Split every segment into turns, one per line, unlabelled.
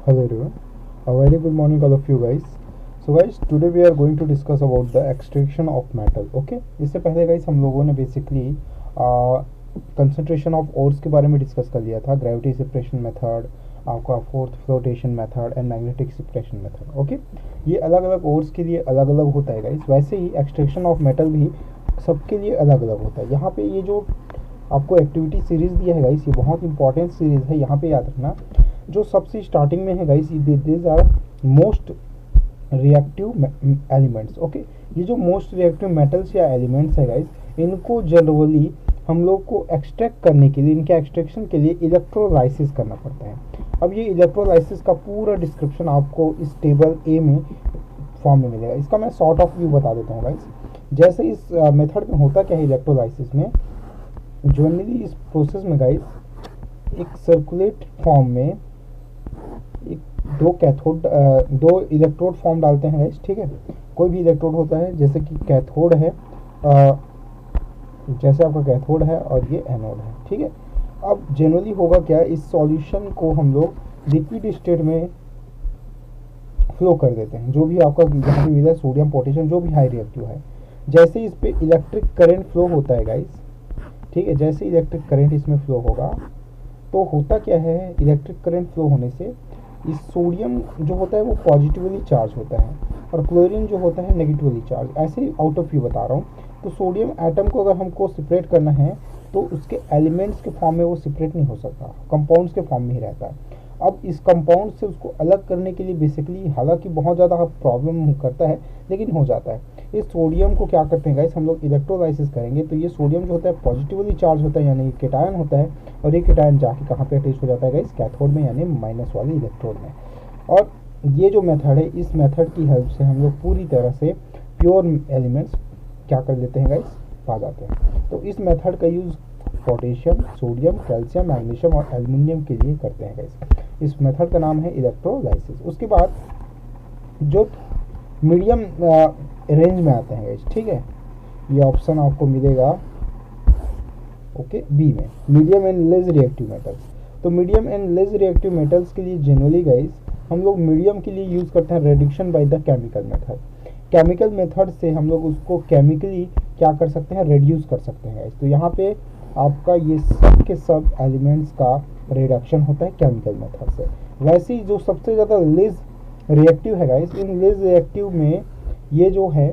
Hello everyone. A very good morning all of you guys. So guys, today we are going to discuss about the extraction of metal. Okay. इससे पहले guys हम लोगों ने basically concentration of ores के बारे में discuss कर लिया था, ग्रेविटी सेपरेशन मेथड, आपका fourth flotation method and magnetic separation method. Okay, ये अलग अलग ओर्स के लिए अलग अलग होता है गाइस. वैसे ही एक्सट्रैक्शन ऑफ मेटल भी सबके लिए अलग अलग होता है. यहाँ पे ये जो आपको एक्टिविटी सीरीज दिया है गाइस, ये बहुत इंपॉर्टेंट सीरीज है. यहाँ पे याद रखना, जो सबसे स्टार्टिंग में है guys, this are most reactive elements. Okay, ये जो मोस्ट रिएक्टिव मेटल्स या एलिमेंट्स है गाइस, इनको जनरली हम लोग को एक्सट्रैक्ट करने के लिए, इनके एक्सट्रैक्शन के लिए इलेक्ट्रोलाइसिस करना पड़ता है. अब ये इलेक्ट्रोलाइसिस का पूरा डिस्क्रिप्शन आपको इस टेबल ए में फॉर्म में मिलेगा. इसका मैं शॉर्ट ऑफ व्यू बता देता हूँ गाइस. जैसे इस मेथड में होता क्या है इलेक्ट्रोलाइसिस में, जनरली इस प्रोसेस में गाइस एक सर्कुलेट फॉर्म में एक दो इलेक्ट्रोड फॉर्म डालते हैं गाइस. ठीक है, कोई भी इलेक्ट्रोड होता है, जैसे कि कैथोड है, जैसे आपका कैथोड है और ये एनोड है. ठीक है, अब जनरली होगा क्या, इस सॉल्यूशन को हम लोग लिक्विड स्टेट में फ्लो कर देते हैं. जो भी आपका यहाँ पे मिला है सोडियम पोटेशियम, जो भी हाई रिएक्टिव है, जैसे इस पे इलेक्ट्रिक करंट फ्लो होता है गाइस. ठीक है, जैसे इलेक्ट्रिक करंट इसमें फ्लो होगा तो होता क्या है, इलेक्ट्रिक करंट फ्लो होने से इस सोडियम जो होता है वो पॉजिटिवली चार्ज होता है और क्लोरीन जो होता है नेगेटिवली चार्ज. ऐसे ही आउट ऑफ व्यू बता रहा हूँ. तो सोडियम एटम को अगर हमको सेपरेट करना है तो उसके एलिमेंट्स के फॉर्म में वो सेपरेट नहीं हो सकता, कंपाउंड्स के फॉर्म में ही रहता है. अब इस कंपाउंड से उसको अलग करने के लिए बेसिकली, हालांकि बहुत ज़्यादा प्रॉब्लम करता है लेकिन हो जाता है. इस सोडियम को क्या करते हैं गाइस, हम लोग इलेक्ट्रोलाइसिस करेंगे तो ये सोडियम जो होता है पॉजिटिवली चार्ज होता है, यानी केटायन होता है, और ये केटायन जाके कहाँ पे अटैच हो जाता है गाइस, कैथोड में, यानी माइनस वाले इलेक्ट्रोड में. और ये जो मेथड है, इस मेथड की हेल्प से हम लोग पूरी तरह से प्योर एलिमेंट्स क्या कर लेते हैं गाइस, पा जाते हैं. तो इस मेथड का use potassium, sodium, calcium, magnesium और एल्युमिनियम के लिए करते हैं गाइस. इस मेथड का नाम है इलेक्ट्रोलाइसिस. उसके बाद जो मीडियम रेंज में आते हैं गाइस, ठीक है, ये ऑप्शन आपको मिलेगा ओके बी में, medium and less reactive metals. तो medium and less reactive metals के लिए जनरली गाइस हम लोग मीडियम के लिए यूज़ करते हैं reduction by the chemical method. Chemical method से हम लोग उसको केमिकली क्या कर सकते हैं, रिड्यूस कर सकते हैं गाइस. तो यहाँ पे आपका ये सब के सब एलिमेंट्स का रिडक्शन होता है केमिकल मेथड से. वैसे ही जो सबसे ज़्यादा लेस रिएक्टिव है गाइस, इन लेस रिएक्टिव में ये जो है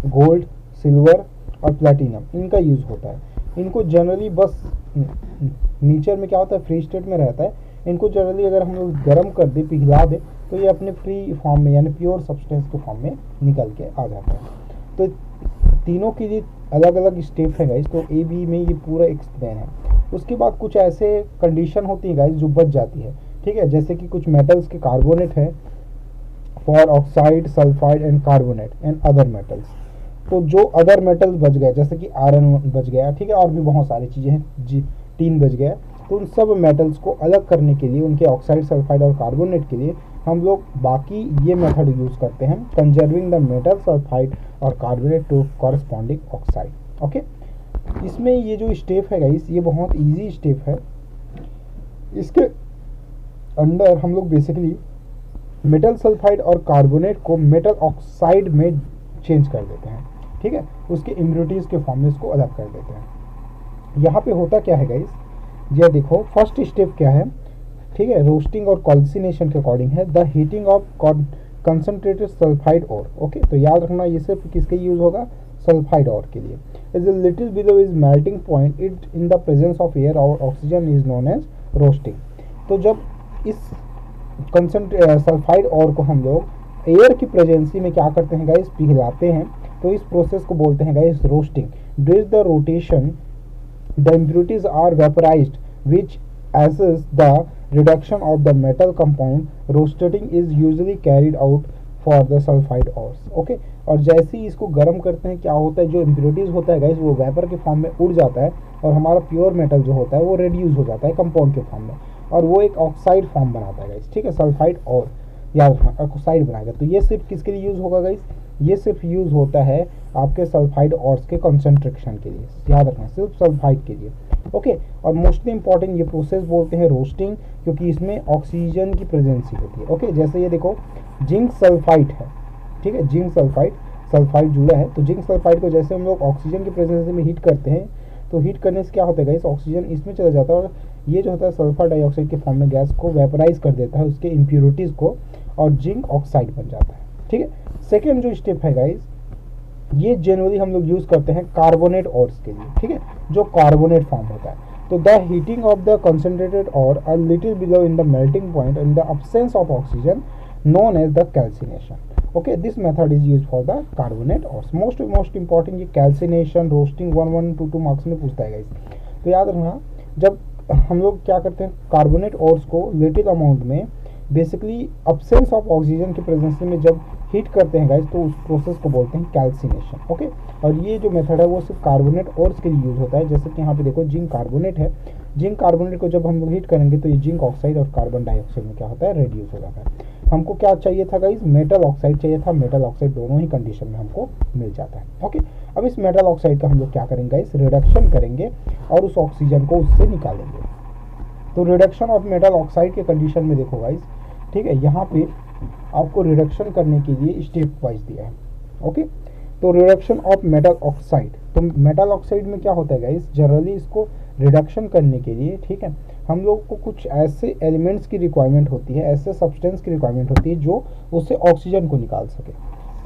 गोल्ड, सिल्वर और प्लेटिनम, इनका यूज़ होता है. इनको जनरली बस नेचर में क्या होता है, फ्री स्टेट में रहता है. इनको जनरली अगर हम लोग गर्म कर दे, पिघला दे, तो ये अपने फ्री फॉर्म में यानी प्योर सब्सटेंस के फॉर्म में निकल के आ जाता है. तो तीनों के लिए अलग अलग स्टेप है गाइस. तो ए बी में ये पूरा एक्सप्लेन है. उसके बाद कुछ ऐसे कंडीशन होती है गाइस जो बच जाती है. ठीक है, जैसे कि कुछ मेटल्स के कार्बोनेट है, for oxide, sulphide and carbonate and other metals. तो जो अदर मेटल्स बच गए, जैसे कि आयरन बच गया, ठीक है, और भी बहुत सारी चीज़ें हैं, टीन बच गया, तो उन सब मेटल्स को अलग करने के लिए, उनके ऑक्साइड, सल्फाइड और कार्बोनेट के लिए हम लोग बाकी ये मेथड यूज़ करते हैं, कंजर्विंग द मेटल, सल्फाइड और carbonate to corresponding oxide. Okay, इसमें ये जो स्टेप है गाइस, ये बहुत ईजी स्टेप है. इसके अंदर हम लोग बेसिकली मेटल सल्फाइड और कार्बोनेट को मेटल ऑक्साइड में चेंज कर देते हैं. ठीक है, उसके इम्प्योरिटीज़ के फॉर्म में इसको अलग कर देते हैं. यहाँ पे होता क्या है गाइस, ये देखो फर्स्ट स्टेप क्या है. ठीक है, रोस्टिंग और कैल्सिनेशन के अकॉर्डिंग है, the heating of concentrated sulphide ore. Okay, तो याद रखना ये सिर्फ किसके यूज़ होगा, सल्फाइड ओर के लिए. Is a little below is melting point, it in the presence of air or oxygen is known as roasting. तो जब इस सल्फाइड ओर को हम लोग एयर की प्रेजेंसी में क्या करते हैं गाइस, पिघलाते हैं, तो इस प्रोसेस को बोलते हैं guys roasting. During the rotation the impurities are vaporized, which assists the reduction of the metal compound. Roasting is usually carried out for the sulfide ores. Okay, और जैसे ही इसको गर्म करते हैं क्या होता है, जो impurities होता है गाइस वो वेपर के फॉर्म में उड़ जाता है और हमारा प्योर मेटल जो होता है वो रिड्यूस हो जाता है कंपाउंड के फॉर्म में, और वो एक ऑक्साइड फॉर्म बनाता है गाइस. ठीक है, सल्फाइड और याद रखना ऑक्साइड बनाएगा. तो ये सिर्फ किसके लिए यूज़ होगा गाइस, ये सिर्फ यूज़ होता है आपके सल्फाइड ऑर्स के कंसंट्रेशन के लिए. याद रखना सिर्फ सल्फाइड के लिए. ओके। और मोस्टली इंपॉर्टेंट ये प्रोसेस बोलते हैं रोस्टिंग, क्योंकि इसमें ऑक्सीजन की प्रेजेंसी होती है। ओके, जैसे ये देखो जिंक सल्फाइड है, ठीक है, जिंक सल्फाइड जुड़ा है, तो जिंक सल्फाइड को जैसे हम लोग ऑक्सीजन की प्रेजेंस में हीट करते हैं, तो हीट करने से क्या होता है गाइस, ऑक्सीजन इसमें चला जाता है और ये जो होता है सल्फर डाइऑक्साइड के फॉर्म में गैस को वेपराइज कर देता है, उसके इम्प्योरिटीज़ को, और जिंक ऑक्साइड बन जाता है। ठीक है, सेकेंड जो स्टेप है गाइस, ये जनरली हम लोग यूज़ करते हैं कार्बोनेट ऑर्स के लिए। ठीक है, जो कार्बोनेट फॉर्म होता है, तो the heating of the concentrated ore a little below in the melting point in the absence of oxygen known as the calcination. Okay, this method is used for the carbonate ores. most important ये calcination, roasting 1 1 2 2 marks में पूछता है guys. तो याद रखना, जब हम लोग क्या करते हैं कार्बोनेट ओर्स को लिटिल अमाउंट में बेसिकली अब्सेंस ऑफ ऑक्सीजन की प्रेजेंस में जब हीट करते हैं गाइस, तो उस प्रोसेस को बोलते हैं कैल्सिनेशन। ओके, और ये जो मेथड है वो सिर्फ कार्बोनेट ओर्स के लिए यूज होता है। जैसे कि यहाँ पे देखो जिंक कार्बोनेट है, जिंक कार्बोनेट को जब हम लोग हीट करेंगे तो ये जिंक ऑक्साइड और कार्बन डाइऑक्साइड में क्या होता है, रेड्यूस हो जाता है। हमको क्या चाहिए था गाइस, मेटल ऑक्साइड चाहिए था, मेटल ऑक्साइड दोनों ही कंडीशन में हमको मिल जाता है। ओके, अब इस मेटल ऑक्साइड का हम लोग क्या करेंगे गाइस, रिडक्शन करेंगे और उस ऑक्सीजन को उससे निकालेंगे। तो रिडक्शन ऑफ मेटल ऑक्साइड के कंडीशन में देखो गाइस, ठीक है, यहाँ पे आपको रिडक्शन करने के लिए स्टेप वाइज दिया है। ओके, तो रिडक्शन ऑफ मेटल ऑक्साइड, तो मेटल ऑक्साइड में क्या होता है गाइस, जनरली इसको रिडक्शन करने के लिए, ठीक है, हम लोग को कुछ ऐसे एलिमेंट्स की रिक्वायरमेंट होती है, ऐसे सब्सटेंस की रिक्वायरमेंट होती है जो उससे ऑक्सीजन को निकाल सके।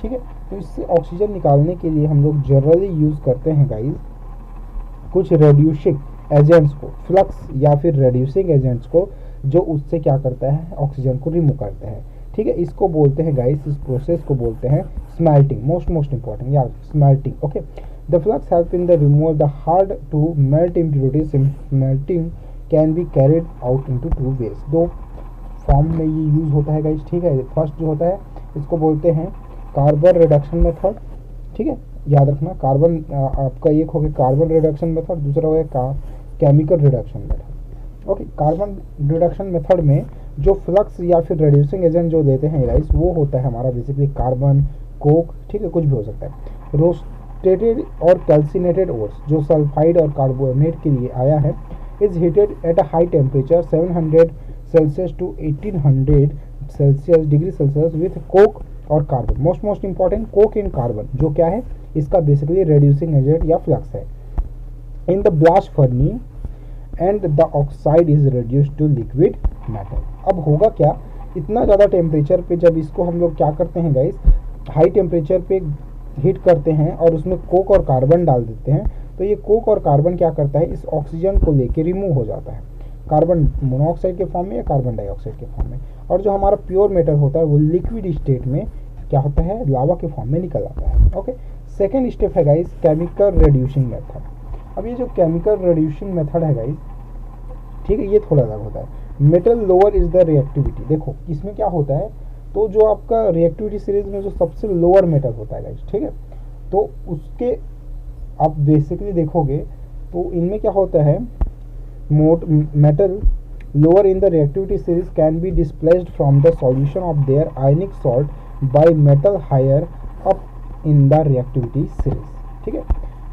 ठीक है, तो इससे ऑक्सीजन निकालने के लिए हम लोग जनरली यूज़ करते हैं गाइस कुछ रेड्यूसिंग एजेंट्स को, फ्लक्स या फिर रेड्यूसिंग एजेंट्स को, जो उससे क्या करता है, ऑक्सीजन को रिमूव करते हैं। ठीक है, इसको बोलते हैं गाइस, इस प्रोसेस को बोलते हैं स्मेल्टिंग। मोस्ट इंपॉर्टेंट यार, smelting. Okay, the flux help in the removal the hard to melt impurities. Smelting can be carried out into 2 ways. 2 form में ये यूज होता है गाइस। ठीक है, फर्स्ट जो होता है इसको बोलते हैं कार्बन रिडक्शन मेथड। ठीक है, याद रखना, कार्बन आपका एक हो गया कार्बन रिडक्शन मेथड, दूसरा हो गया chemical reduction method. Okay, carbon reduction method में जो फ्लक्स या फिर रिड्यूसिंग एजेंट जो देते हैं गाइस, वो होता है हमारा बेसिकली कार्बन, कोक, ठीक है, कुछ भी हो सकता है। रोस्टेटेड और कैल्सिनेटेड ओर्स जो सल्फाइड और कार्बोनेट के लिए आया है, is heated at a high temperature 700 Celsius to 1800 Celsius degree Celsius with coke और कार्बन। Most important, coke and carbon जो क्या है, इसका बेसिकली रेड्यूसिंग एजेंट या फ्लक्स है। In the blast furnace and the oxide is reduced to liquid metal. अब होगा क्या, इतना ज़्यादा टेम्परेचर पे जब इसको हम लोग क्या करते हैं गाइस, हाई टेम्परेचर पे हीट करते हैं और उसमें कोक और कार्बन डाल देते हैं, तो ये कोक और कार्बन क्या करता है, इस ऑक्सीजन को लेके रिमूव हो जाता है, कार्बन मोनोऑक्साइड के फॉर्म में या कार्बन डाइऑक्साइड के फॉर्म में। और जो हमारा प्योर मेटल होता है वो लिक्विड स्टेट में क्या होता है, लावा के फॉर्म में निकल आता है। ओके, सेकेंड स्टेप है गाइस केमिकल रिड्यूसिंग मेथड। अब ये जो केमिकल रिड्यूसिंग मेथड है गाइस, ठीक है, ये थोड़ा अलग होता है। Metal lower is the reactivity. देखो इसमें क्या होता है, तो जो आपका रिएक्टिविटी सीरीज में जो सबसे लोअर मेटल होता है गाइस, ठीक है, तो उसके आप बेसिकली देखोगे तो इनमें क्या होता है, metal lower in the reactivity series can be displaced from the solution of their ionic salt by metal higher up in the reactivity series. ठीक है,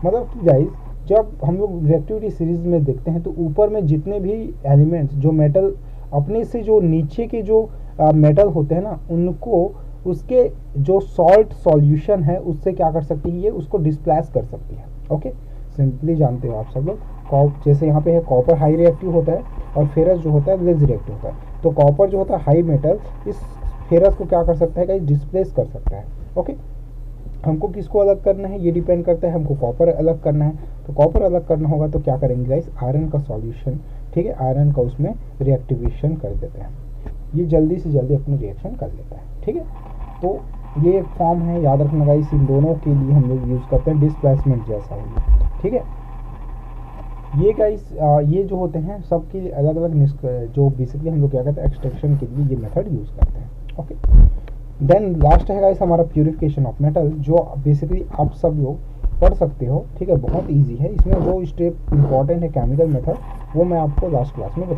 मतलब कि गाइस जब हम लोग रिएक्टिविटी सीरीज में देखते हैं तो ऊपर में जितने भी एलिमेंट्स जो मेटल अपने से जो नीचे के जो मेटल होते हैं ना, उनको उसके जो सॉल्ट सॉल्यूशन है उससे क्या कर सकती है, ये उसको डिस्प्लेस कर सकती है। ओके, सिंपली जानते हो आप सब लोग, जैसे यहाँ पे है कॉपर हाई रिएक्टिव होता है और फेरस जो होता है लेस रिएक्टिव होता है। तो कॉपर जो होता है हाई मेटल, इस फेरस को क्या कर सकता है गाइस, डिस्प्लेस कर सकता है। ओके, हमको किसको अलग करना है, ये डिपेंड करता है, हमको कॉपर अलग करना है, तो कॉपर अलग करना होगा तो क्या करेंगे गाइस, आयरन का सॉल्यूशन, ठीक है, आयरन का उसमें रिएक्टिवेशन कर देते हैं, ये जल्दी से जल्दी अपनी रिएक्शन कर लेता है। ठीक है, तो ये एक फॉर्म है, याद रखना गाइस, इन दोनों के लिए हम लोग यूज़ करते हैं डिस्प्लेसमेंट जैसा ही। ठीक है, ये गाइस ये जो होते हैं सबकी अलग अलग जो बेसिकली हम लोग क्या करते हैं एक्सट्रैक्शन के लिए ये मेथड यूज़ करते हैं। ओके, देन लास्ट है गाइस हमारा प्यूरिफिकेशन ऑफ मेटल, जो बेसिकली आप सब लोग पढ़ सकते हो। ठीक है, बहुत ईजी है, इसमें जो स्टेप इंपॉर्टेंट है केमिकल मेथड वो मैं आपको लास्ट क्लास में बता